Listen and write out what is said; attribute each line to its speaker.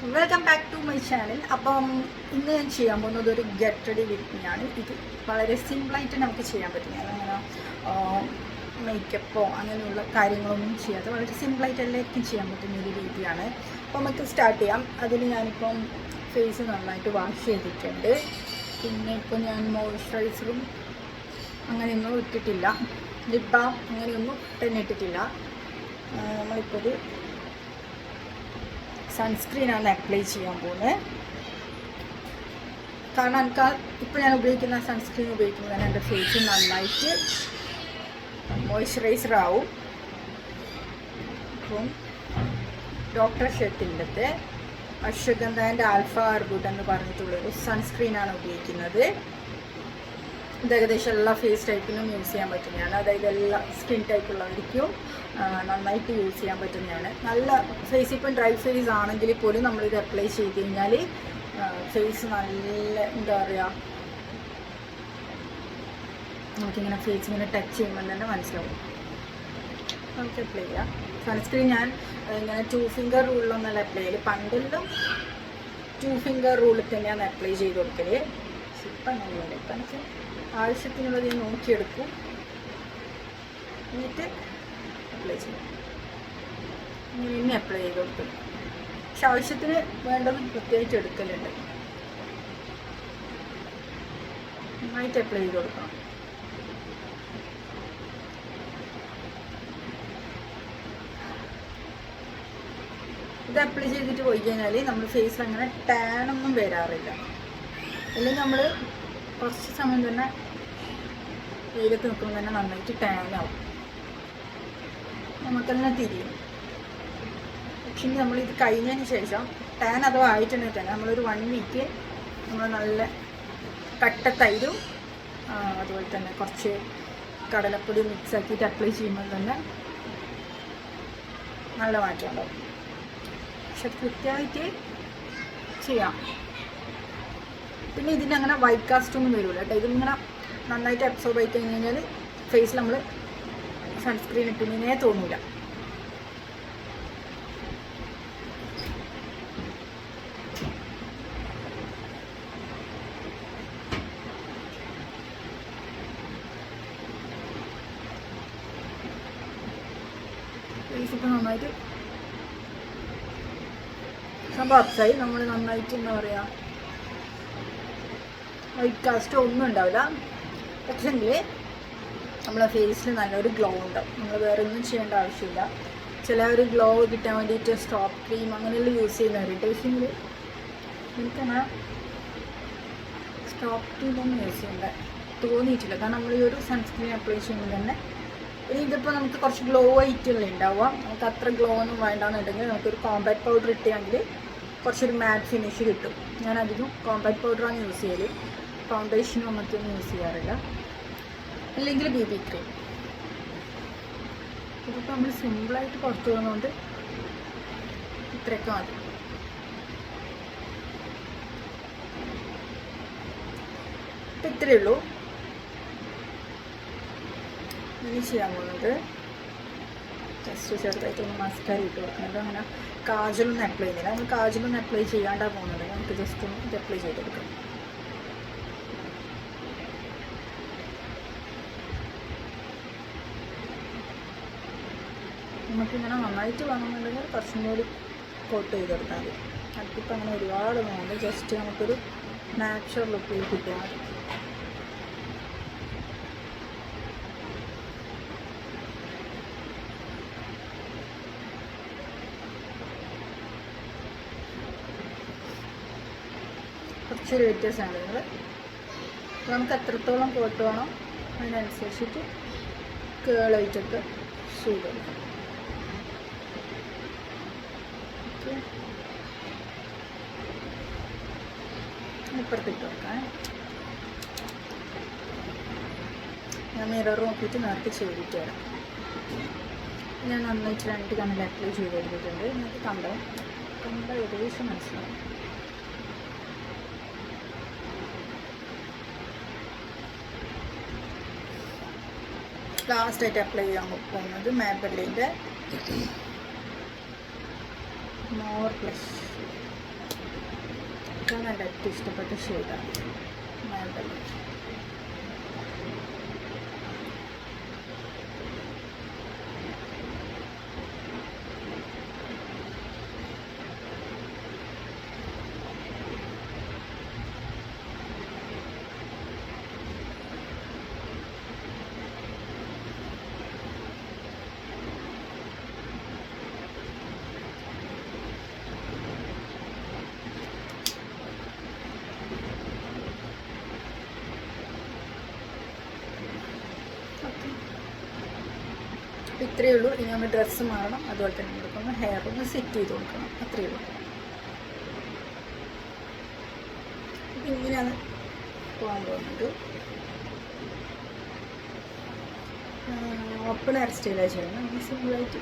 Speaker 1: Welcome back to my channel. അപ്പം ഇന്ന് ഞാൻ ചെയ്യാൻ പോകുന്നത് ഒരു ഗെറ്റ് റെഡി വിത്ത് മീ ആണ്. ഇത് വളരെ സിമ്പിളായിട്ട് നമുക്ക് ചെയ്യാൻ പറ്റുന്നതാണ്. അങ്ങനെ മേക്കപ്പോ അങ്ങനെയുള്ള കാര്യങ്ങളൊന്നും ചെയ്യാതെ വളരെ സിമ്പിളായിട്ട് എല്ലാവർക്കും ചെയ്യാൻ പറ്റുന്ന ഒരു രീതിയാണ്. അപ്പോൾ നമുക്ക് സ്റ്റാർട്ട് ചെയ്യാം. അതിന് ഞാനിപ്പം ഫേസ് നന്നായിട്ട് വാഷ് ചെയ്തിട്ടുണ്ട്. പിന്നെ ഇപ്പോൾ ഞാൻ മോയ്സ്ചറൈസറും അങ്ങനെയൊന്നും ഇട്ടിട്ടില്ല, ലിപ് ബാം അങ്ങനെയൊന്നും തന്നെ ഇട്ടിട്ടില്ല. നമ്മളിപ്പോൾ ഒരു സൺസ്ക്രീനാണ് അപ്ലൈ ചെയ്യാൻ പോകുന്നത്. കാരണം എനിക്ക് ഇപ്പോൾ ഞാൻ ഉപയോഗിക്കുന്ന സൺസ്ക്രീൻ ഉപയോഗിക്കുമ്പോൾ തന്നെ എൻ്റെ ഫേസ് നന്നായിട്ട് മോയ്സ്ചറൈസർ ആവും. അപ്പം ഡോക്ടർ ഷെട്ടിൻ്റെ അശ്വഗന്ധൻ്റെ ആൽഫ ആർബുഡ് എന്ന് പറഞ്ഞിട്ടുള്ളൊരു സൺസ്ക്രീനാണ് ഉപയോഗിക്കുന്നത്. ഇത് ഏകദേശം എല്ലാ ഫേസ് ടൈപ്പിനും യൂസ് ചെയ്യാൻ പറ്റുന്നതാണ്. അതായത് എല്ലാ സ്കിൻ ടൈപ്പുള്ളവർക്കും നന്നായിട്ട് യൂസ് ചെയ്യാൻ പറ്റുന്നതാണ്. നല്ല ഫേസ് ഇപ്പം ഡ്രൈ ഫേസ് ആണെങ്കിൽ പോലും നമ്മളിത് അപ്ലൈ ചെയ്ത് കഴിഞ്ഞാൽ ഫേസ് നല്ല എന്താ പറയുക, നമുക്കിങ്ങനെ ഫേസ് ഇങ്ങനെ ടച്ച് ചെയ്യുമ്പോൾ തന്നെ മനസ്സിലാവും. നമുക്ക് അപ്ലൈ ചെയ്യാം. സൺസ്ക്രീൻ ഞാൻ ഇങ്ങനെ 2 ഫിംഗർ റൂളിലൊന്നല്ല അപ്ലൈ ചെയ്യൽ. പണ്ടെല്ലാം 2 ഫിംഗർ റൂളിൽ തന്നെയാണ് അപ്ലൈ ചെയ്ത് കൊടുക്കൽ. ഇപ്പം അങ്ങനെയല്ല. ഇപ്പം എനിക്ക് ആവശ്യത്തിനുള്ളത് ഞാൻ നോക്കിയെടുക്കും, എന്നിട്ട് അപ്ലൈ ചെയ്യും. ഇങ്ങനെ അപ്ലൈ ചെയ്ത് കൊടുക്കും. പക്ഷെ ആവശ്യത്തിന് വേണ്ടത് പ്രത്യേകിച്ച് എടുക്കലുണ്ട്. നന്നായിട്ട് അപ്ലൈ ചെയ്ത് കൊടുക്കണം. ഇത് അപ്ലൈ ചെയ്തിട്ട് പോയി കഴിഞ്ഞാൽ നമ്മൾ ഫേസിൽ അങ്ങനെ ടാനൊന്നും വരാറില്ല. അല്ലെങ്കിൽ നമ്മൾ കുറച്ച് സമയം തന്നെ വെയിലത്ത് നിൽക്കുമ്പോൾ തന്നെ നന്നായിട്ട് ടാനാവും, നമുക്കെല്ലാം തിരിയും. പക്ഷേ നമ്മളിത് കഴിഞ്ഞതിന് ശേഷം ടാൻ അഥവാ ആയിട്ടുണ്ടെങ്കിൽ തന്നെ നമ്മളൊരു 1 വീക്ക് നമ്മൾ നല്ല കട്ട തൈരും അതുപോലെ തന്നെ കുറച്ച് കടലപ്പൊടി മിക്സ് ആക്കിയിട്ട് അപ്ലൈ ചെയ്യുമ്പോൾ തന്നെ നല്ല മാറ്റം ഉണ്ടാവും. പക്ഷെ കൃത്യമായിട്ട് ചെയ്യാം. പിന്നെ ഇതിന് അങ്ങനെ വൈറ്റ് കാസ്റ്റ് ഒന്നും വരില്ല കേട്ടോ. ഇതിങ്ങനെ നന്നായിട്ട് അബ്സോർബ് ആയി കഴിഞ്ഞ് കഴിഞ്ഞാൽ ഫേസിൽ നമ്മൾ സൺസ്ക്രീൻ ഇട്ടിങ്ങനെ തോന്നില്ല. ഫേസ് ഇപ്പം നന്നായിട്ട് സംഭവം അപ്സായി. നമ്മൾ നന്നായിട്ട് എന്താ പറയുക, വൈറ്റ് കാസ്റ്റോ ഒന്നും ഉണ്ടാവില്ല. പക്ഷെങ്കിൽ നമ്മളെ ഫേസിൽ നല്ലൊരു ഗ്ലോ ഉണ്ടാവും. നമ്മൾ വേറെ ഒന്നും ചെയ്യേണ്ട ആവശ്യമില്ല. ചിലവർ ഗ്ലോ കിട്ടാൻ വേണ്ടിയിട്ട് സ്റ്റോപ്പ് ക്രീം അങ്ങനെയുള്ള യൂസ് ചെയ്യുന്നവരുണ്ട്. പക്ഷെങ്കിൽ എനിക്കങ്ങനെ സ്റ്റോപ്പ് ക്രീമൊന്നും യൂസ് ചെയ്യേണ്ട തോന്നിയിട്ടില്ല. കാരണം നമ്മൾ ഈ ഒരു സൺസ്ക്രീൻ അപ്ലൈ ചെയ്യുമ്പോൾ തന്നെ ഇതിപ്പോൾ നമുക്ക് കുറച്ച് ഗ്ലോ ആയിട്ടുള്ള ഉണ്ടാവുക. നമുക്ക് അത്ര ഗ്ലോ ഒന്നും വേണ്ടാന്നുണ്ടെങ്കിൽ നമുക്കൊരു കോമ്പാക്ട് പൗഡർ ഇട്ടുകയാണെങ്കിൽ കുറച്ചൊരു മാറ്റ് ഫിനിഷ് കിട്ടും. ഞാൻ അധികം കോമ്പാക്ട് പൗഡറാണ് യൂസ് ചെയ്യൽ. ഫൗണ്ടേഷനും അങ്ങനത്തെയൊന്നും യൂസ് ചെയ്യാറില്ല. അല്ലെങ്കിൽ BB ക്രീം. ഇതിപ്പോൾ നമ്മൾ സിമ്പിളായിട്ട് പുറത്തു പോകുന്നതുകൊണ്ട് ഇത്രയൊക്കെ മതി. ഇപ്പം ഇത്രയേ ഉള്ളൂ. ഇനി ചെയ്യാൻ പോകുന്നത് ജസ്റ്റ് ചെറുതായിട്ടൊന്ന് മസ്കാര ഇട്ട് കൊടുക്കുന്നത്. അങ്ങനെ കാജലൊന്നും അപ്ലൈ ചെയ്യുന്നില്ല. നമ്മൾ കാജലൊന്നും അപ്ലൈ ചെയ്യാണ്ടാണ് പോകുന്നത്. നമുക്ക് ജസ്റ്റ് ഒന്ന് ഇത് അപ്ലൈ ചെയ്തെടുക്കാം. നമുക്കിങ്ങനെ നന്നായിട്ട് വേണമെന്നുണ്ടെങ്കിൽ കുറച്ചും കൂടി കോട്ട് ചെയ്തെടുത്താൽ മതി. അതിപ്പോൾ അങ്ങനെ ഒരുപാടൊന്നും വേണ്ട. ജസ്റ്റ് നമുക്കൊരു നാച്ചുറൽ ലുക്കിൽ കിട്ടിയാൽ മതി. കുറച്ചൊരു വ്യത്യാസമാണ് നിങ്ങൾ. നമുക്ക് എത്രത്തോളം കോട്ട് വേണം അതിനനുസരിച്ചിട്ട് കേളായിട്ടൊക്കെ ചെയ്ത് കൊടുക്കാം. ഓക്കെ, ഇപ്പുറത്തിട്ട് കൊടുക്കാം. ഞാൻ മിറർ നോക്കിയിട്ട് നേരത്തെ ചെയ്തിട്ട് വരാം. ഞാൻ നന്നായിട്ട് 2 കണ്ണിൽ അപ്ലൈ ചെയ്ത് കൊടുത്തിട്ടുണ്ട്. എന്നിട്ട് കണ്ടോ ഏകദേശം മനസ്സിലാവും. ലാസ്റ്റായിട്ട് അപ്ലൈ ചെയ്യാൻ പോകുന്നത് മാബെല്ലിൻ്റെ മോർ ബ്ലഷ്. ഇതാണ് എൻ്റെ ഏറ്റവും ഇഷ്ടപ്പെട്ട ഷെയ്ഡാണ്. ഇത്രയേ ഉള്ളൂ. ഇനി നമ്മൾ ഡ്രസ്സ് മാറണം, അതുപോലെ തന്നെ കൊടുക്കണം, ഹെയർ ഒന്ന് സെറ്റ് ചെയ്ത് കൊടുക്കണം, അത്രയേ ഉള്ളൂ. ഇങ്ങനെയാണ് പോകാൻ പോകുന്നത്. ഓപ്പൺ ഹെയർ സ്റ്റൈലാണ് ചെയ്യുന്നത്. സിമ്പിളായിട്ട്